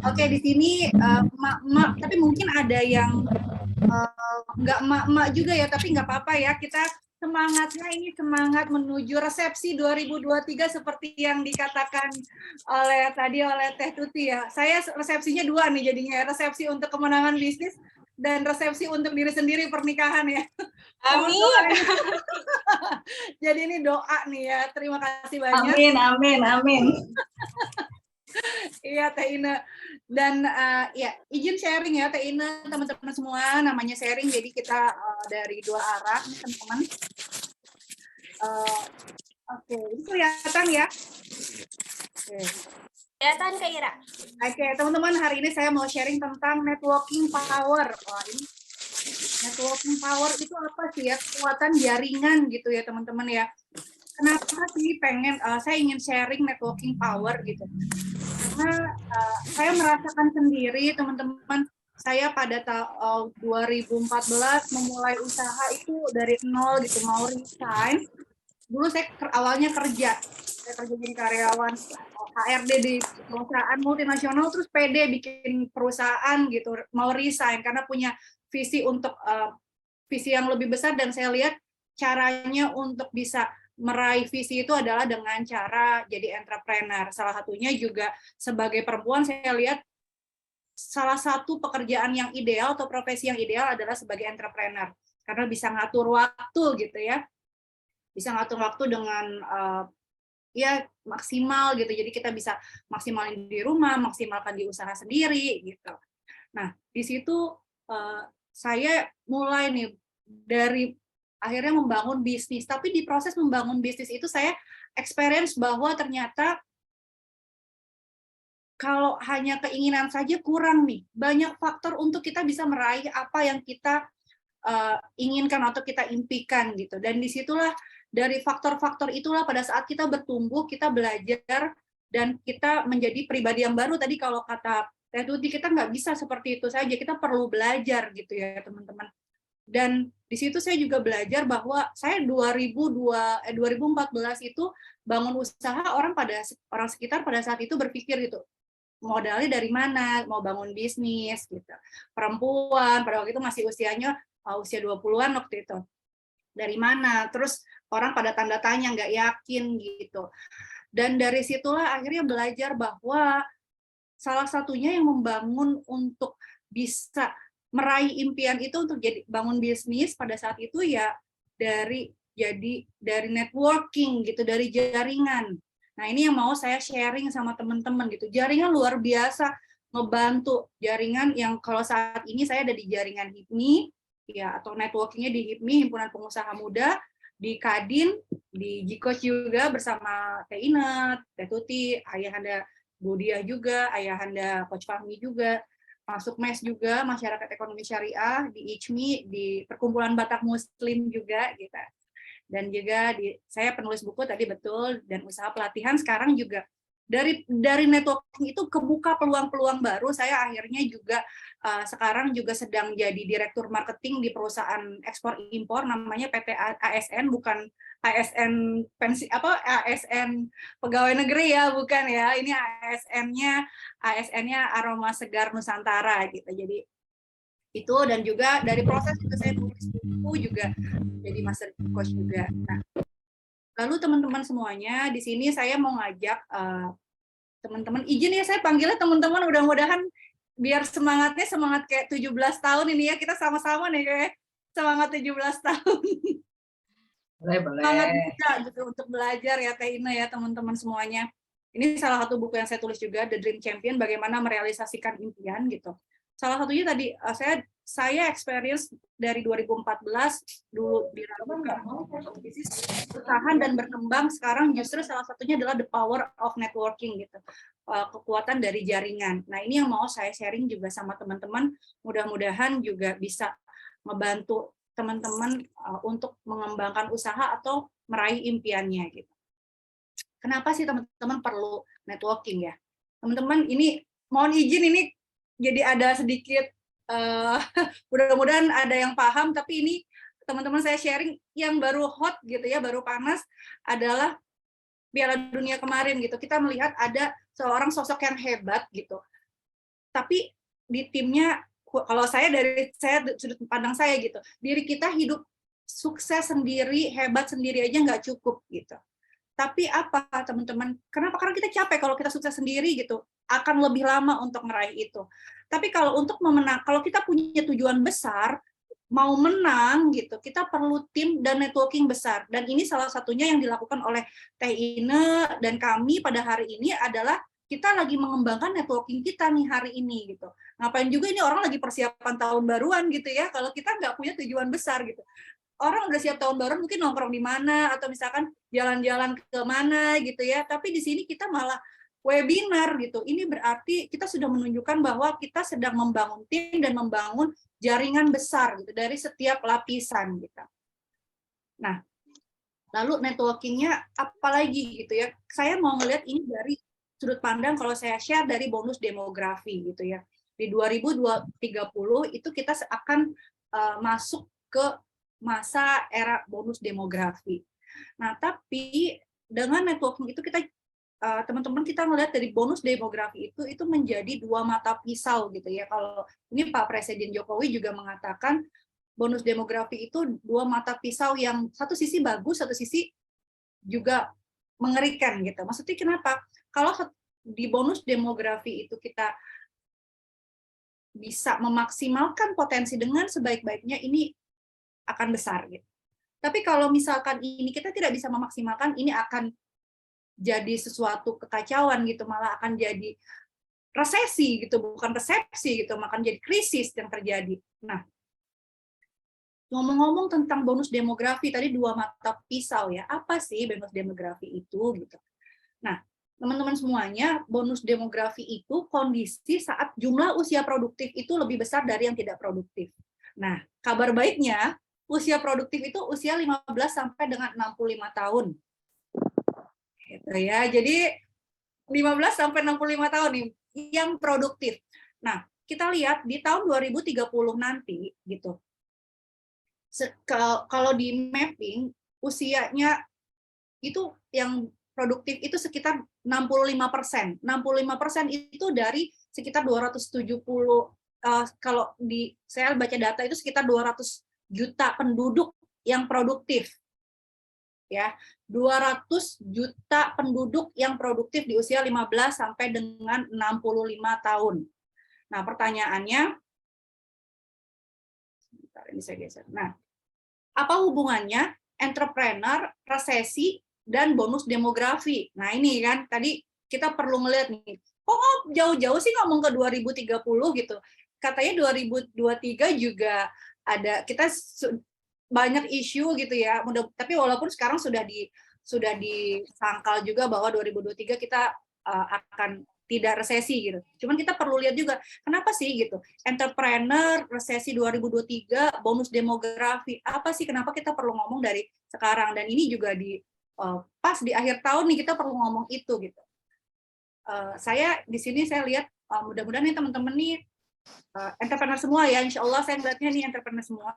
Oke, di sini emak-emak, tapi mungkin ada yang nggak emak-emak juga ya, tapi nggak apa-apa ya. Kita semangatnya ini semangat menuju resepsi 2023 seperti yang dikatakan oleh Teh Tuti ya. Saya resepsinya dua nih jadinya, resepsi untuk kemenangan bisnis dan resepsi untuk diri sendiri pernikahan ya. Mohon Amin. doanya. Jadi ini doa nih ya. Terima kasih banyak. Amin, amin, amin. Iya Teh Ine. Dan ya izin sharing ya Teh Ine, teman-teman semua, namanya sharing jadi kita dari dua arah teman-teman. Oke, ini kelihatan ya. Oke. Kelihatan Kak Ira. Oke, teman-teman, hari ini saya mau sharing tentang networking power. Wah, ini networking power itu apa sih ya? Kekuatan jaringan gitu ya teman-teman ya. Kenapa sih saya ingin sharing networking power gitu? Karena saya merasakan sendiri teman-teman, saya pada tahun 2014 memulai usaha itu dari nol gitu, mau resign. Dulu saya awalnya kerja jadi karyawan HRD di perusahaan multinasional, terus PD bikin perusahaan gitu, mau resign karena punya visi untuk visi yang lebih besar, dan saya lihat caranya untuk bisa meraih visi itu adalah dengan cara jadi entrepreneur. Salah satunya juga sebagai perempuan, saya lihat salah satu pekerjaan yang ideal atau profesi yang ideal adalah sebagai entrepreneur, karena bisa ngatur waktu gitu ya, bisa ngatur waktu dengan ya maksimal gitu. Jadi kita bisa maksimalin di rumah, maksimalkan di usaha sendiri gitu. Nah, di situ saya mulai nih dari akhirnya membangun bisnis. Tapi di proses membangun bisnis itu saya experience bahwa ternyata kalau hanya keinginan saja kurang nih. Banyak faktor untuk kita bisa meraih apa yang kita inginkan atau kita impikan gitu. Dan disitulah dari faktor-faktor itulah pada saat kita bertumbuh, kita belajar, dan kita menjadi pribadi yang baru. Tadi kalau kata Teh Tuti, kita nggak bisa seperti itu saja, kita perlu belajar gitu ya teman-teman. Dan di situ saya juga belajar bahwa saya 2014 itu bangun usaha, orang sekitar pada saat itu berpikir gitu, modalnya dari mana, mau bangun bisnis gitu. Perempuan pada waktu itu masih usianya usia 20-an waktu itu. Dari mana? Terus orang pada tanda tanya, nggak yakin gitu. Dan dari situlah akhirnya belajar bahwa salah satunya yang membangun untuk bisa meraih impian itu untuk jadi bangun bisnis pada saat itu ya dari networking gitu, dari jaringan. Nah, ini yang mau saya sharing sama teman-teman gitu. Jaringan luar biasa ngebantu, jaringan yang kalau saat ini saya ada di jaringan HIPMI ya, atau networkingnya di HIPMI, Himpunan Pengusaha Muda, di Kadin, di Jikoch juga bersama Teh Inet, Teh Tuti, Ayahanda Budiah juga, Ayahanda Coach Fahmi juga, masuk MES juga, Masyarakat Ekonomi Syariah, di ICMI, di Perkumpulan Batak Muslim juga gitu. Dan juga saya penulis buku tadi betul, dan usaha pelatihan sekarang juga dari networking itu kebuka peluang-peluang baru. Saya akhirnya juga sekarang juga sedang jadi direktur marketing di perusahaan ekspor impor namanya PT ASN, bukan ASN ASN pegawai negeri ya, bukan ya. Ini ASN-nya Aroma Segar Nusantara gitu. Jadi itu, dan juga dari proses juga saya nulis buku juga jadi master coach juga. Nah, lalu teman-teman semuanya, di sini saya mau ngajak teman-teman, izin ya saya panggilnya teman-teman, mudah-mudahan biar semangatnya semangat kayak 17 tahun ini ya, kita sama-sama nih kayak semangat 17 tahun. Boleh, Semangat boleh. juga gitu untuk belajar ya Teh Ina ya teman-teman semuanya. Ini salah satu buku yang saya tulis juga, The Dream Champion, bagaimana merealisasikan impian gitu. Salah satunya tadi saya experience dari 2014 dulu diragukan bisnis bertahan dan berkembang, sekarang justru salah satunya adalah the power of networking gitu, kekuatan dari jaringan. Nah, ini yang mau saya sharing juga sama teman-teman, mudah-mudahan juga bisa membantu teman-teman untuk mengembangkan usaha atau meraih impiannya gitu. Kenapa sih teman-teman perlu networking ya? Teman-teman, ini mohon izin ini jadi ada sedikit mudah-mudahan ada yang paham, tapi ini teman-teman saya sharing yang baru hot gitu ya, baru panas adalah Piala Dunia kemarin gitu. Kita melihat ada seorang sosok yang hebat gitu. tapi di timnya, kalau dari sudut pandang saya gitu, diri kita hidup sukses sendiri, hebat sendiri aja nggak cukup gitu. Tapi apa teman-teman? Kenapa? Karena kita capek kalau kita sukses sendiri gitu, akan lebih lama untuk meraih itu. Tapi kalau untuk kalau kita punya tujuan besar, mau menang gitu, kita perlu tim dan networking besar. Dan ini salah satunya yang dilakukan oleh Teh Ine dan kami pada hari ini adalah kita lagi mengembangkan networking kita nih hari ini gitu. Ngapain juga ini orang lagi persiapan tahun baruan gitu ya, kalau kita nggak punya tujuan besar gitu. Orang udah siap tahun baru mungkin nongkrong di mana atau misalkan jalan-jalan ke mana gitu ya, tapi di sini kita malah webinar gitu. Ini berarti kita sudah menunjukkan bahwa kita sedang membangun tim dan membangun jaringan besar gitu dari setiap lapisan gitu. Nah, lalu networking-nya apalagi gitu ya. Saya mau ngelihat ini dari sudut pandang kalau saya share dari bonus demografi gitu ya. Di 2030 itu kita akan masuk ke masa era bonus demografi. Nah, tapi dengan networking itu kita teman-teman kita melihat dari bonus demografi itu menjadi dua mata pisau gitu ya. Kalau ini Pak Presiden Jokowi juga mengatakan bonus demografi itu dua mata pisau yang satu sisi bagus, satu sisi juga mengerikan gitu. Maksudnya kenapa? Kalau di bonus demografi itu kita bisa memaksimalkan potensi dengan sebaik-baiknya, ini akan besar gitu. Tapi kalau misalkan ini kita tidak bisa memaksimalkan, ini akan jadi sesuatu kekacauan gitu, malah akan jadi resesi gitu, bukan resepsi gitu, akan jadi krisis yang terjadi. Nah, ngomong-ngomong tentang bonus demografi tadi dua mata pisau ya, apa sih bonus demografi itu gitu. Nah, teman-teman semuanya, bonus demografi itu kondisi saat jumlah usia produktif itu lebih besar dari yang tidak produktif. Nah, kabar baiknya usia produktif itu usia 15 sampai dengan 65 tahun. Gitu ya. Jadi 15 sampai 65 tahun nih yang produktif. Nah, kita lihat di tahun 2030 nanti gitu. Kalau di mapping usianya itu yang produktif itu sekitar 65%. 65% itu dari sekitar 270 kalau saya baca data itu sekitar 200 juta penduduk yang produktif. Ya, 200 juta penduduk yang produktif di usia 15 sampai dengan 65 tahun. Nah, pertanyaannya ini saya geser. Nah, apa hubungannya entrepreneur, resesi, dan bonus demografi? Nah, ini kan tadi kita perlu ngelihat nih. Kok jauh-jauh sih ngomong ke 2030 gitu. Katanya 2023 juga ada kita banyak isu gitu ya. Tapi walaupun sekarang sudah disangkal juga bahwa 2023 kita akan tidak resesi gitu. Cuman kita perlu lihat juga kenapa sih gitu. Entrepreneur, resesi 2023, bonus demografi. Apa sih kenapa kita perlu ngomong dari sekarang, dan ini juga pas di akhir tahun nih kita perlu ngomong itu gitu. Saya di sini saya lihat mudah-mudahan nih teman-teman nih entrepreneur semua ya, insya Allah saya ngeliatnya nih entrepreneur semua,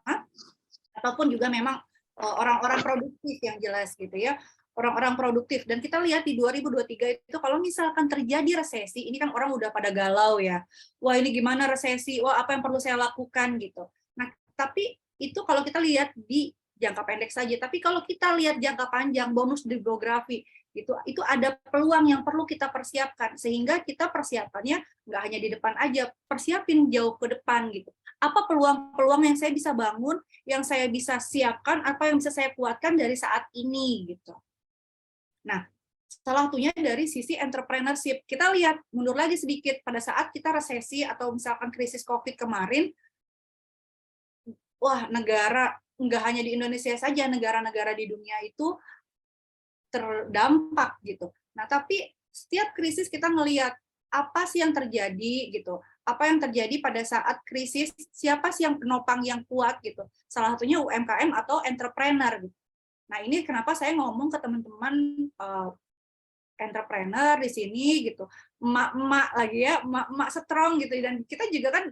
ataupun juga memang orang-orang produktif yang jelas gitu ya, orang-orang produktif. Dan kita lihat di 2023 itu kalau misalkan terjadi resesi, ini kan orang udah pada galau ya, wah ini gimana resesi, wah apa yang perlu saya lakukan gitu. Nah, tapi itu kalau kita lihat di jangka pendek saja, tapi kalau kita lihat jangka panjang, bonus demografi, itu ada peluang yang perlu kita persiapkan, sehingga kita persiapannya nggak hanya di depan aja, persiapin jauh ke depan gitu. Apa peluang-peluang yang saya bisa bangun, yang saya bisa siapkan, apa yang bisa saya kuatkan dari saat ini gitu. Nah, salah satunya dari sisi entrepreneurship. Kita lihat mundur lagi sedikit, pada saat kita resesi atau misalkan krisis COVID kemarin, wah negara, nggak hanya di Indonesia saja, negara-negara di dunia itu terdampak gitu. Nah, tapi setiap krisis kita ngelihat apa sih yang terjadi gitu. Apa yang terjadi pada saat krisis, siapa sih yang penopang yang kuat gitu. Salah satunya UMKM atau entrepreneur gitu. Nah, ini kenapa saya ngomong ke teman-teman entrepreneur di sini gitu. Emak-emak lagi ya, emak-emak strong gitu, dan kita juga kan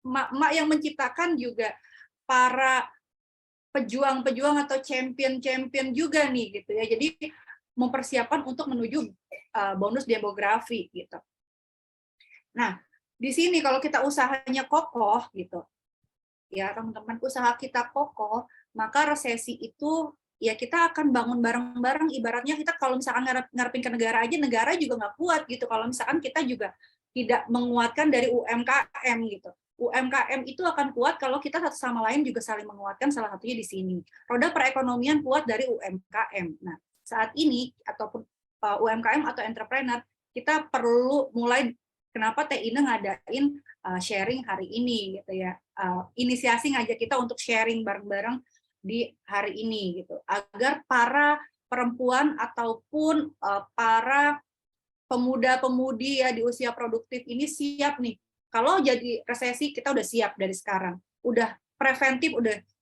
emak-emak yang menciptakan juga para pejuang-pejuang atau champion-champion juga nih gitu ya. Jadi mempersiapkan untuk menuju bonus demografi gitu. Nah, Di sini kalau kita usahanya kokoh gitu, ya teman-teman, usaha kita kokoh, maka resesi itu ya kita akan bangun bareng-bareng. Ibaratnya kita kalau misalkan ngarepin ke negara aja, negara juga nggak kuat gitu. Kalau misalkan kita juga tidak menguatkan dari UMKM gitu. UMKM itu akan kuat kalau kita satu sama lain juga saling menguatkan, salah satunya di sini. Roda perekonomian kuat dari UMKM. Nah, saat ini ataupun UMKM atau entrepreneur, kita perlu mulai, kenapa TINE ngadain sharing hari ini gitu ya. Inisiasi ngajak kita untuk sharing bareng-bareng di hari ini gitu, agar para perempuan ataupun para pemuda-pemudi ya di usia produktif ini siap nih. Kalau jadi resesi kita udah siap dari sekarang, udah preventif,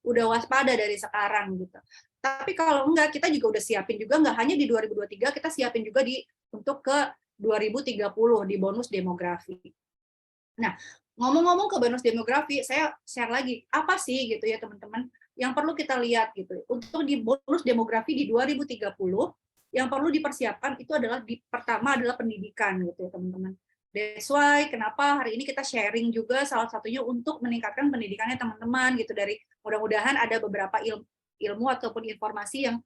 udah waspada dari sekarang gitu. Tapi kalau enggak, kita juga udah siapin juga, nggak hanya di 2023, kita siapin juga untuk ke 2030 di bonus demografi. Nah, ngomong-ngomong ke bonus demografi, saya share lagi, apa sih gitu ya teman-teman, yang perlu kita lihat gitu. Untuk di bonus demografi di 2030, yang perlu dipersiapkan itu adalah pertama adalah pendidikan gitu ya teman-teman. That's why kenapa hari ini kita sharing juga salah satunya untuk meningkatkan pendidikannya teman-teman gitu, dari mudah-mudahan ada beberapa ilmu ataupun informasi yang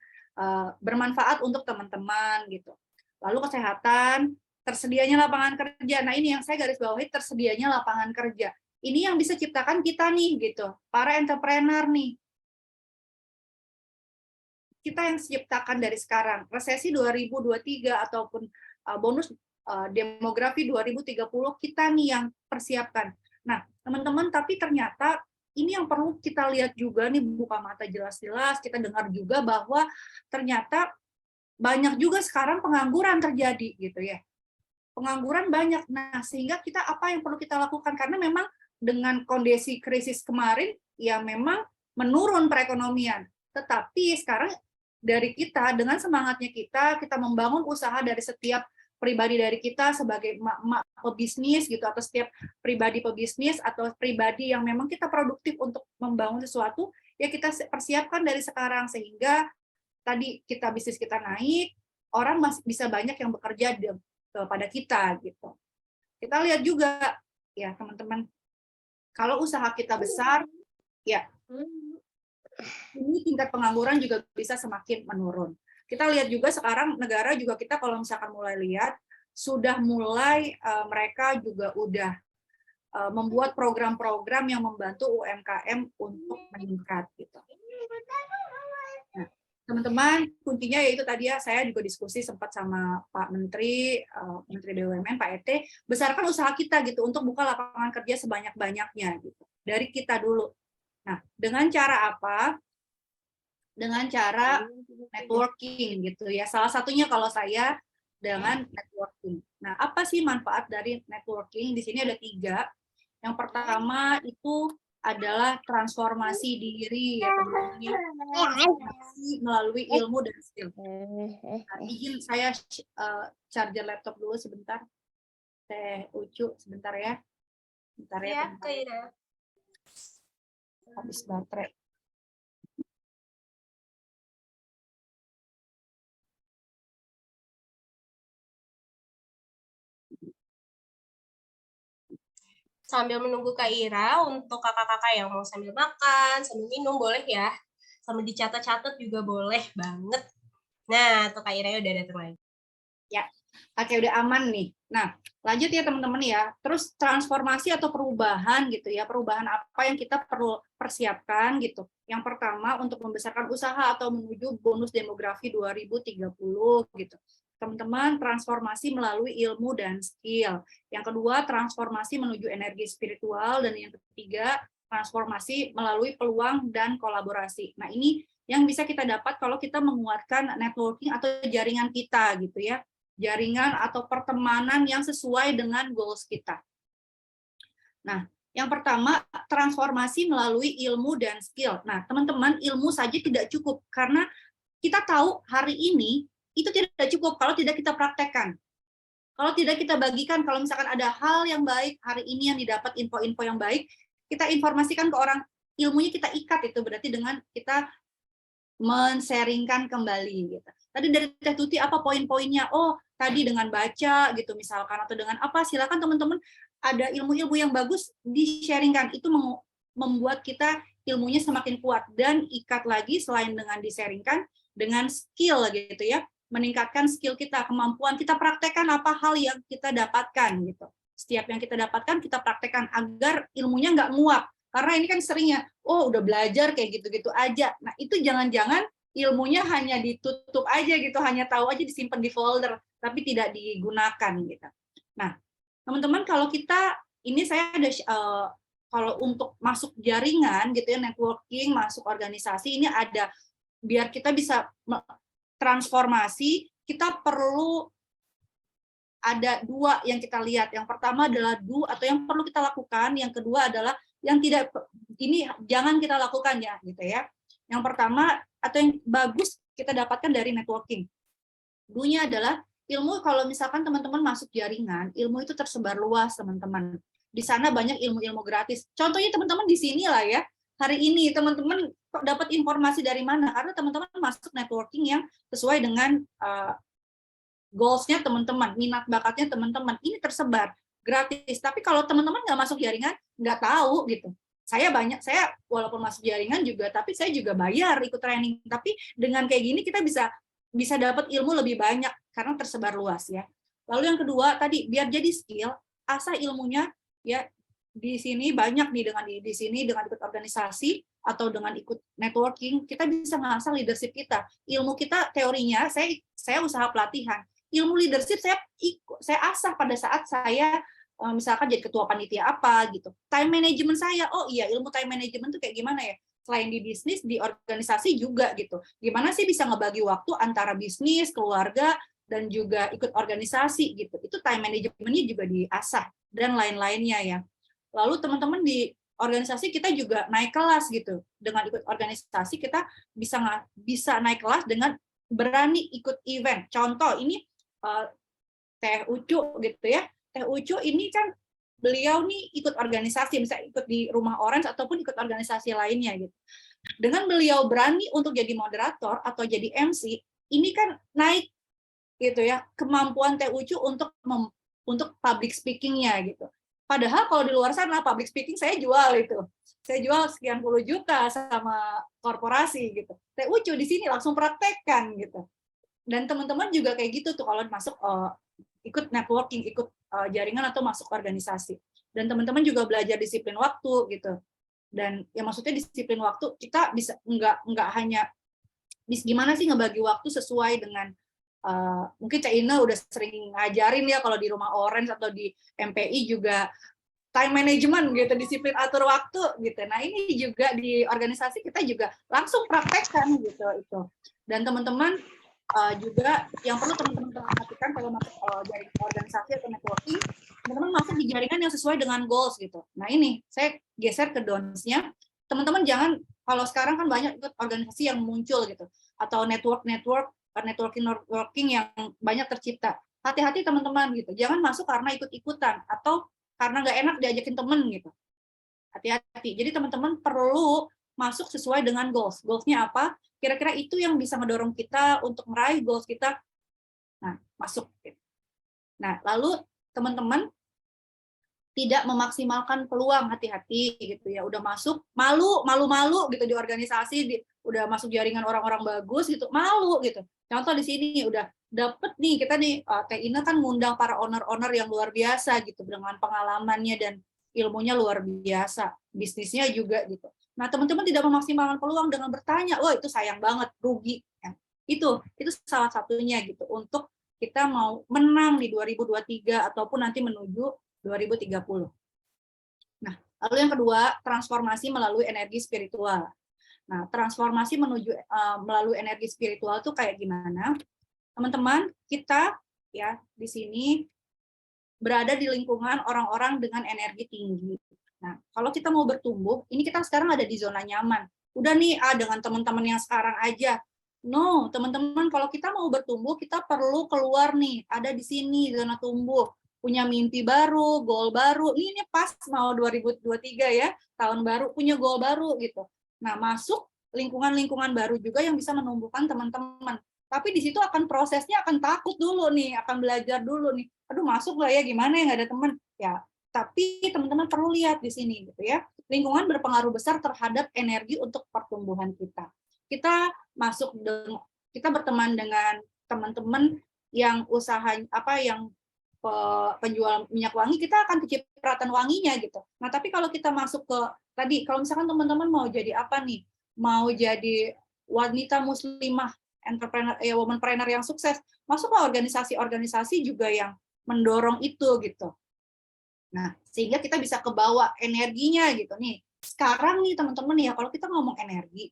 bermanfaat untuk teman-teman gitu. Lalu kesehatan, tersedianya lapangan kerja. Nah, ini yang saya garis bawahi, tersedianya lapangan kerja. Ini yang bisa ciptakan kita nih gitu, para entrepreneur nih. Kita yang ciptakan dari sekarang. Resesi 2023 ataupun bonus demografi 2030 kita nih yang persiapkan. Nah, teman-teman, tapi ternyata ini yang perlu kita lihat juga nih, buka mata jelas-jelas, kita dengar juga bahwa ternyata banyak juga sekarang pengangguran terjadi gitu ya. Pengangguran banyak. Nah, sehingga kita apa yang perlu kita lakukan? Karena memang dengan kondisi krisis kemarin, ya memang menurun perekonomian. Tetapi sekarang dari kita, dengan semangatnya kita membangun usaha dari setiap pribadi dari kita sebagai emak-emak pebisnis gitu, atau setiap pribadi pebisnis atau pribadi yang memang kita produktif untuk membangun sesuatu, ya kita persiapkan dari sekarang, sehingga tadi bisnis kita naik, orang masih bisa banyak yang bekerja kepada kita gitu. Kita lihat juga ya teman-teman, kalau usaha kita besar, ya ini tingkat pengangguran juga bisa semakin menurun. Kita lihat juga sekarang negara juga, kita kalau misalkan mulai lihat sudah mulai mereka juga udah membuat program-program yang membantu UMKM untuk meningkat gitu. Nah, teman-teman, kuncinya yaitu tadi ya, saya juga diskusi sempat sama Pak Menteri, Menteri BUMN, Pak ET, besarkan usaha kita gitu untuk buka lapangan kerja sebanyak-banyaknya gitu. Dari kita dulu. Nah, dengan cara apa? Dengan cara networking gitu ya. Salah satunya kalau saya dengan networking. Nah, apa sih manfaat dari networking? Di sini ada 3. Yang pertama itu adalah transformasi diri ya teman-teman, melalui ilmu dan skill. Nah, izin saya charger laptop dulu sebentar. Teh Ucu sebentar ya. Bentar ya. Habis baterai. Sambil menunggu Kak Ira, untuk kakak-kakak yang mau sambil makan, sambil minum boleh ya. Sambil dicatat-catat juga boleh banget. Nah, tuh Kak Ira udah datang lagi. Ya, oke, udah aman nih. Nah, lanjut ya teman-teman ya. Terus transformasi atau perubahan gitu ya. Perubahan apa yang kita perlu persiapkan gitu. Yang pertama untuk membesarkan usaha atau menuju bonus demografi 2030 gitu. Teman-teman, transformasi melalui ilmu dan skill. Yang kedua, transformasi menuju energi spiritual. Dan yang ketiga, transformasi melalui peluang dan kolaborasi. Nah, ini yang bisa kita dapat kalau kita menguatkan networking atau jaringan kita gitu ya. Jaringan atau pertemanan yang sesuai dengan goals kita. Nah, yang pertama, transformasi melalui ilmu dan skill. Nah, teman-teman, ilmu saja tidak cukup, karena kita tahu hari ini itu tidak cukup kalau tidak kita praktekkan. Kalau tidak kita bagikan, kalau misalkan ada hal yang baik hari ini yang didapat, info-info yang baik, kita informasikan ke orang, ilmunya kita ikat, itu berarti dengan kita men-sharingkan kembali gitu. Tadi dari Teh Tuti apa poin-poinnya? Oh, tadi dengan baca gitu misalkan, atau dengan apa? Silakan teman-teman ada ilmu-ilmu yang bagus di-sharingkan. Itu membuat kita ilmunya semakin kuat. Dan ikat lagi selain dengan di-sharingkan, dengan skill gitu ya. Meningkatkan skill kita, kemampuan kita praktekkan apa hal yang kita dapatkan gitu. Setiap yang kita dapatkan kita praktekkan agar ilmunya nggak nguap. Karena ini kan seringnya, oh udah belajar kayak gitu-gitu aja. Nah itu jangan-jangan ilmunya hanya ditutup aja gitu, hanya tahu aja disimpan di folder, tapi tidak digunakan gitu. Nah, teman-teman kalau kita ini saya ada kalau untuk masuk jaringan gitu ya, networking, masuk organisasi ini ada biar kita bisa transformasi, kita perlu ada dua yang kita lihat. Yang pertama adalah do atau yang perlu kita lakukan, yang kedua adalah yang tidak, ini jangan kita lakukan ya gitu ya. Yang pertama atau yang bagus kita dapatkan dari networking. Do-nya adalah ilmu, kalau misalkan teman-teman masuk jaringan, ilmu itu tersebar luas teman-teman. Di sana banyak ilmu-ilmu gratis. Contohnya teman-teman di sini lah ya. Hari ini teman-teman dapat informasi dari mana? Karena teman-teman masuk networking yang sesuai dengan goals-nya teman-teman, minat bakatnya teman-teman. Ini tersebar gratis. Tapi kalau teman-teman nggak masuk jaringan, nggak tahu gitu. Saya walaupun masuk jaringan juga, tapi saya juga bayar ikut training. Tapi dengan kayak gini kita bisa dapat ilmu lebih banyak karena tersebar luas ya. Lalu yang kedua tadi, biar jadi skill, asah ilmunya ya. Di sini banyak nih, dengan di sini dengan ikut organisasi atau dengan ikut networking, kita bisa mengasah leadership kita. Ilmu kita teorinya, saya usaha pelatihan. Ilmu leadership saya asah pada saat saya misalkan jadi ketua panitia apa gitu. Time management saya, oh iya ilmu time management itu kayak gimana ya? Selain di bisnis, di organisasi juga gitu. Gimana sih bisa ngebagi waktu antara bisnis, keluarga, dan juga ikut organisasi gitu. Itu time managementnya juga diasah dan lain-lainnya ya. Lalu teman-teman di organisasi kita juga naik kelas gitu. Dengan ikut organisasi kita bisa naik kelas dengan berani ikut event. Contoh ini Teh Ucu gitu ya. Teh Ucu ini kan beliau nih ikut organisasi, misalnya ikut di Rumah Orange ataupun ikut organisasi lainnya gitu. Dengan beliau berani untuk jadi moderator atau jadi MC, ini kan naik gitu ya kemampuan Teh Ucu untuk public speaking-nya gitu. Padahal kalau di luar sana public speaking saya jual itu. Saya jual sekian puluh juta sama korporasi gitu. Teh Ucu di sini langsung praktekkan gitu. Dan teman-teman juga kayak gitu tuh kalau masuk ikut networking, ikut jaringan atau masuk organisasi. Dan teman-teman juga belajar disiplin waktu gitu. Dan ya maksudnya disiplin waktu kita bisa nggak hanya gimana sih ngebagi waktu sesuai dengan mungkin Cak Ina udah sering ngajarin ya kalau di Rumah Orange atau di MPI juga time management gitu, disiplin atur waktu gitu. Nah ini juga di organisasi kita juga langsung praktekkan gitu itu. Dan teman-teman juga yang perlu teman-teman perhatikan kalau masuk jaringan organisasi atau networking, teman-teman masuk di jaringan yang sesuai dengan goals gitu. Nah ini saya geser ke don'ts-nya. Teman-teman jangan, kalau sekarang kan banyak ikut organisasi yang muncul gitu, atau networking yang banyak tercipta. Hati-hati teman-teman gitu. Jangan masuk karena ikut-ikutan atau karena nggak enak diajakin temen gitu. Hati-hati. Jadi teman-teman perlu masuk sesuai dengan goals. Goals-nya apa? Kira-kira itu yang bisa mendorong kita untuk meraih goals kita. Nah, masuk. Nah, lalu teman-teman tidak memaksimalkan peluang, hati-hati gitu ya. Udah masuk malu gitu di organisasi, udah masuk jaringan orang-orang bagus gitu, malu gitu. Contoh di sini udah dapet nih, kita nih Teh Ina kan ngundang para owner-owner yang luar biasa gitu dengan pengalamannya dan ilmunya luar biasa, bisnisnya juga gitu. Nah, teman-teman tidak memaksimalkan peluang dengan bertanya, wah itu sayang banget, rugi. Ya. Itu salah satunya gitu untuk kita mau menang di 2023 ataupun nanti menuju 2030. Nah, lalu yang kedua, transformasi melalui energi spiritual. Nah, transformasi melalui energi spiritual itu kayak gimana? Teman-teman, kita ya di sini berada di lingkungan orang-orang dengan energi tinggi. Nah, kalau kita mau bertumbuh, ini kita sekarang ada di zona nyaman. Udah nih, dengan teman-teman yang sekarang aja. No, teman-teman, kalau kita mau bertumbuh, kita perlu keluar nih, ada di sini zona tumbuh. Punya mimpi baru, goal baru. Ini pas mau 2023 ya, tahun baru, punya goal baru gitu. Nah, masuk lingkungan-lingkungan baru juga yang bisa menumbuhkan teman-teman. Tapi di situ akan prosesnya akan takut dulu nih, akan belajar dulu nih. Aduh, masuk lah ya, gimana ya nggak ada teman? Ya, Tapi teman-teman perlu lihat di sini gitu ya. Lingkungan berpengaruh besar terhadap energi untuk pertumbuhan kita. Kita berteman dengan teman-teman yang penjual minyak wangi, kita akan kecipratan wanginya gitu. Nah, tapi kalau kita masuk ke tadi, kalau misalkan teman-teman mau jadi apa nih? Mau jadi wanita muslimah, entrepreneur, womanpreneur yang sukses, masuk ke organisasi-organisasi juga yang mendorong itu gitu. Nah, sehingga kita bisa kebawa energinya gitu nih. Sekarang nih teman-teman ya, kalau kita ngomong energi,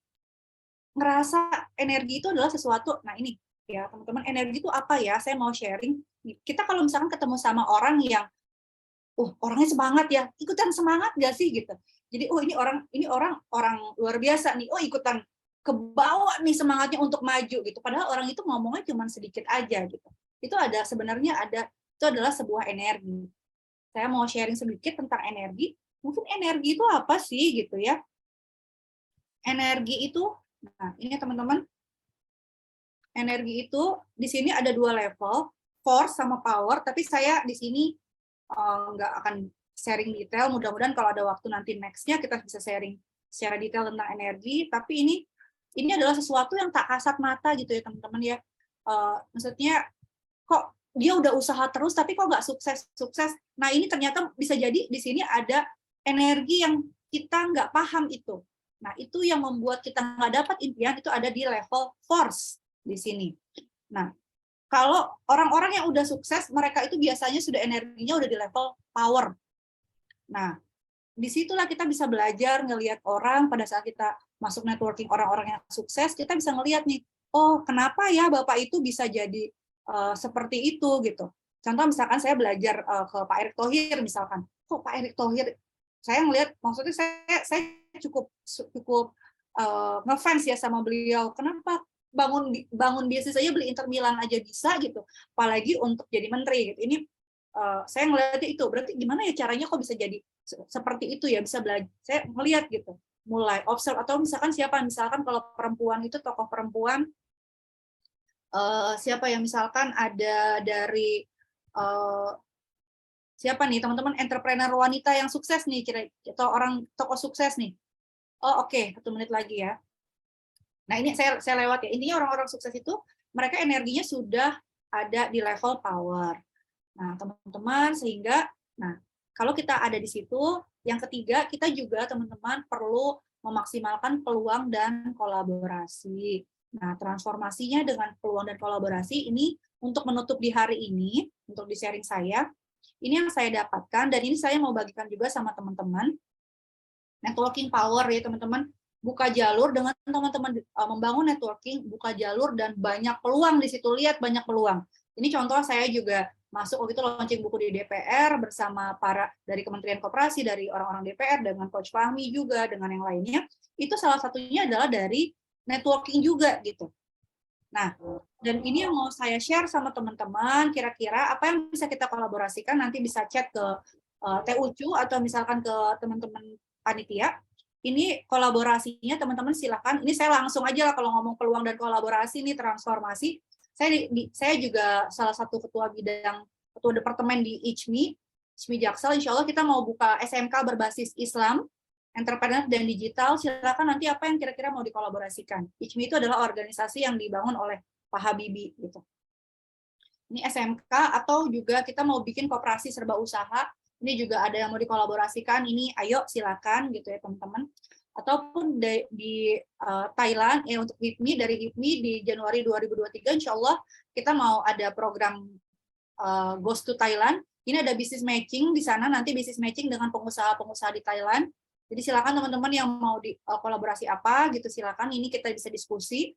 ngerasa energi itu adalah sesuatu, nah ini ya teman-teman, energi itu apa ya? Saya mau sharing. Kita kalau misalkan ketemu sama orang yang, orangnya semangat ya, ikutan semangat gak sih gitu. Jadi, ini orang luar biasa nih, ikutan kebawa nih semangatnya untuk maju gitu. Padahal orang itu ngomongnya cuma sedikit aja gitu. Itu adalah sebuah energi. Saya mau sharing sedikit tentang energi. Mungkin energi itu apa sih gitu ya? Energi itu, nah ini teman-teman, energi itu di sini ada 2 level, force sama power. Tapi saya di sini nggak akan sharing detail. Mudah-mudahan kalau ada waktu nanti next-nya kita bisa sharing secara detail tentang energi. Tapi ini adalah sesuatu yang tak kasat mata gitu ya teman-teman ya. Maksudnya kok dia udah usaha terus tapi kok nggak sukses. Nah ini ternyata bisa jadi di sini ada energi yang kita nggak paham itu. Nah itu yang membuat kita nggak dapat impian, itu ada di level force di sini. Nah kalau orang-orang yang udah sukses, mereka itu biasanya sudah energinya udah di level power. Nah disitulah kita bisa belajar ngelihat orang pada saat kita masuk networking orang-orang yang sukses, kita bisa ngelihat nih, kenapa ya Bapak itu bisa jadi seperti itu gitu. Contoh misalkan saya belajar ke Pak Erick Thohir misalkan, kok Pak Erick Thohir, saya ngelihat, maksudnya saya cukup ngefans ya sama beliau. Kenapa bangun bisnis aja, beli Inter Milan aja bisa gitu, apalagi untuk jadi menteri gitu. Ini saya ngelihatnya itu, berarti gimana ya caranya kok bisa jadi seperti itu ya, bisa belajar. Saya melihat gitu, mulai observe. Atau misalkan kalau perempuan itu, tokoh perempuan, siapa yang misalkan ada dari siapa nih teman-teman, entrepreneur wanita yang sukses nih, atau orang tokoh sukses nih. Oke, 1 menit lagi ya. Nah ini saya lewat ya. Intinya orang-orang sukses itu mereka energinya sudah ada di level power. Nah teman-teman, sehingga kalau kita ada di situ, yang ketiga kita juga teman-teman perlu memaksimalkan peluang dan kolaborasi. Nah, transformasinya dengan peluang dan kolaborasi ini untuk menutup di hari ini, untuk di sharing saya, ini yang saya dapatkan, dan ini saya mau bagikan juga sama teman-teman. Networking power ya teman-teman, buka jalur dengan teman-teman membangun networking, buka jalur dan banyak peluang di situ, lihat banyak peluang. Ini contoh saya juga masuk waktu itu launching buku di DPR bersama para dari Kementerian Koperasi, dari orang-orang DPR, dengan Coach Fahmi juga, dengan yang lainnya. Itu salah satunya adalah dari networking juga gitu. Nah, dan ini yang mau saya share sama teman-teman, kira-kira apa yang bisa kita kolaborasikan, nanti bisa chat ke TUCU atau misalkan ke teman-teman panitia. Ini kolaborasinya teman-teman silakan. Ini saya langsung aja lah kalau ngomong peluang dan kolaborasi, ini transformasi. Saya juga salah satu ketua departemen di ICMI Jaksel. Insya Allah kita mau buka SMK berbasis Islam, entrepreneur dan digital. Silakan nanti apa yang kira-kira mau dikolaborasikan. ICMI itu adalah organisasi yang dibangun oleh Pak Habibie gitu. Ini SMK, atau juga kita mau bikin koperasi serba usaha. Ini juga ada yang mau dikolaborasikan. Ini ayo silakan gitu ya teman-teman. Ataupun di Thailand untuk HIPMI, dari HIPMI di Januari 2023 insya Allah kita mau ada program Goes to Thailand. Ini ada business matching di sana, nanti business matching dengan pengusaha-pengusaha di Thailand. Jadi silakan teman-teman yang mau di kolaborasi apa gitu, silakan, ini kita bisa diskusi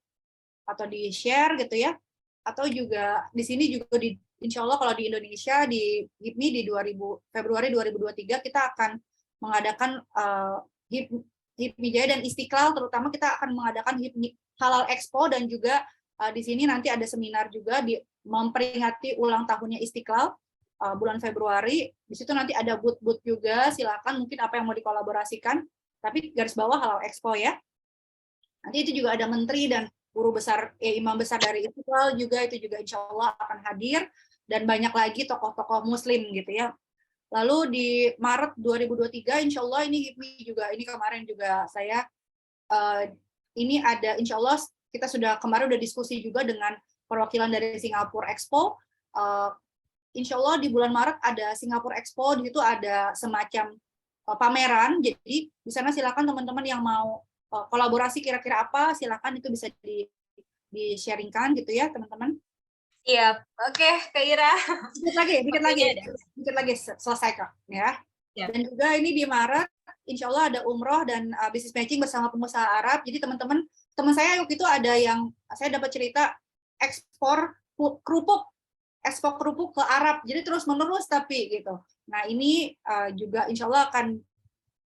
atau di share gitu ya. Atau juga di sini juga insya Allah kalau di Indonesia di HIPMI di Februari 2023 kita akan mengadakan HIPMI Jaya dan Istiqlal, terutama kita akan mengadakan HIPMI Halal Expo, dan juga di sini nanti ada seminar juga memperingati ulang tahunnya Istiqlal bulan Februari. Di situ nanti ada booth juga, silakan mungkin apa yang mau dikolaborasikan, tapi garis bawah Halal Expo ya. Nanti itu juga ada menteri dan guru besar, imam besar dari Istiqlal juga, itu juga insya Allah akan hadir, dan banyak lagi tokoh-tokoh muslim gitu ya. Lalu di Maret 2023 insya Allah ini HIPMI juga, ini kemarin juga saya ini ada insya Allah kita kemarin udah diskusi juga dengan perwakilan dari Singapura Expo. Insya Allah di bulan Maret ada Singapura Expo, di situ ada semacam pameran. Jadi di sana silakan teman-teman yang mau kolaborasi kira-kira apa, silakan itu bisa di-sharingkan gitu ya teman-teman. Siap. Oke, Kak Ira. Dikit lagi selesai Kak ya. Dan juga ini di Maret insya Allah ada umroh dan business matching bersama pengusaha Arab. Jadi teman saya waktu itu ada yang saya dapat cerita ekspor kerupuk ke Arab. Jadi terus menerus tapi gitu. Nah ini juga insya Allah akan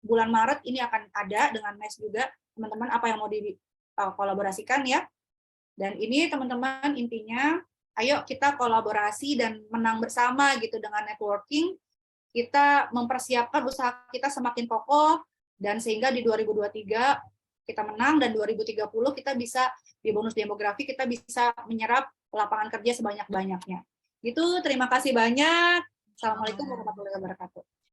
bulan Maret ini akan ada dengan MES juga teman-teman apa yang mau dikolaborasikan ya. Dan ini teman-teman intinya ayo kita kolaborasi dan menang bersama gitu dengan networking. Kita mempersiapkan usaha kita semakin kokoh dan sehingga di 2023 kita menang dan 2030 kita bisa di bonus demografi kita bisa menyerap lapangan kerja sebanyak-banyaknya. Itu terima kasih banyak. Assalamualaikum warahmatullahi wabarakatuh.